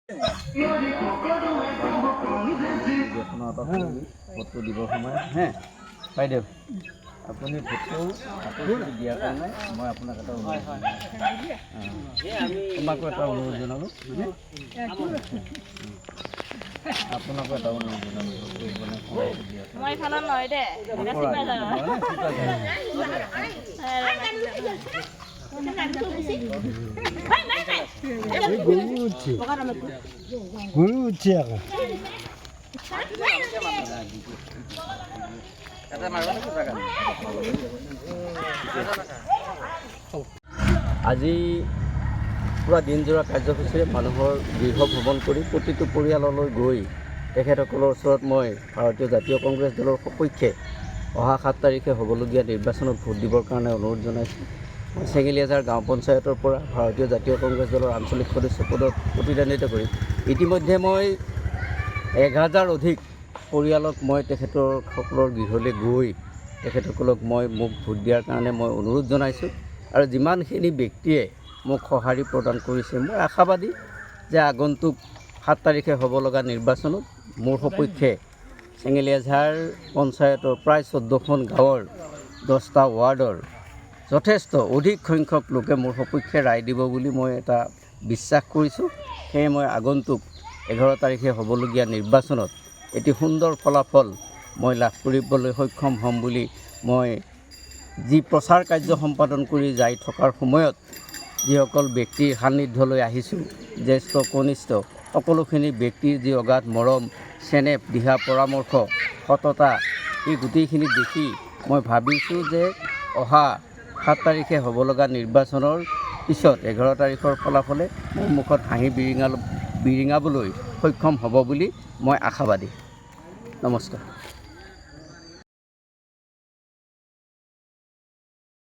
ভোটটো দিবৰ সময়ত হে বাইদেউ আপুনি ভোটটো দিয়াৰ কাৰণে মই আপোনাক এটা তোমাকো এটা অনুৰোধ জনালোঁ আপোনাকো এটা অনুৰোধ জনালোঁ আজি পুৰা দিনজোৰা কাৰ্যসূচীৰে মানুহৰ গৃহ ভ্ৰমণ কৰি প্ৰতিটো পৰিয়াললৈ গৈ তেখেতসকলৰ ওচৰত মই ভাৰতীয় জাতীয় কংগ্ৰেছ দলৰ সপক্ষে অহা 7 তাৰিখে হ'বলগীয়া নিৰ্বাচনত ভোট দিবৰ কাৰণে অনুৰোধ জনাইছোঁ। মই চেঙেলীয়াজাৰ গাঁও পঞ্চায়তৰ পৰা ভাৰতীয় জাতীয় কংগ্ৰেছ দলৰ আঞ্চলিক সদস্য পদত প্ৰতিদ্বন্দ্বিত কৰি ইতিমধ্যে মই 1000 অধিক পৰিয়ালক মই তেখেতসকলৰ গৃহলৈ গৈ তেখেতসকলক মোক ভোট দিয়াৰ কাৰণে মই অনুৰোধ জনাইছোঁ। আৰু যিমানখিনি ব্যক্তিয়ে মোক সঁহাৰি প্ৰদান কৰিছে মই আশাবাদী যে আগন্তুক 7 তাৰিখে হ'ব লগা নিৰ্বাচনত মোৰ সপক্ষে চেঙেলীয়াঝাৰ পঞ্চায়তৰ প্ৰায় 14খন গাঁৱৰ 10টা ৱাৰ্ডৰ যথেষ্ট অধিক সংখ্যক লোকে মোৰ সপক্ষে ৰায় দিব বুলি মই এটা বিশ্বাস কৰিছোঁ। সেয়ে মই আগন্তুক 11 তাৰিখে হ'বলগীয়া নিৰ্বাচনত এটি সুন্দৰ ফলাফল মই লাভ কৰিবলৈ সক্ষম হ'ম বুলি মই যি প্ৰচাৰ কাৰ্য সম্পাদন কৰি যাই থকাৰ সময়ত যিসকল ব্যক্তিৰ সান্নিধ্যলৈ আহিছোঁ জ্যেষ্ঠ কনিষ্ঠ সকলোখিনি ব্যক্তিৰ যি অগাধ মৰম চেনেহ দিহা পৰামৰ্শ সততা এই গোটেইখিনি দেখি মই ভাবিছোঁ যে অহা 7 তাৰিখে হ'ব লগা নিৰ্বাচনৰ পিছত 11 তাৰিখৰ ফলাফলে মোৰ মুখত হাঁহি বিৰিঙাবলৈ সক্ষম হ'ব বুলি মই আশাবাদী। নমস্কাৰ।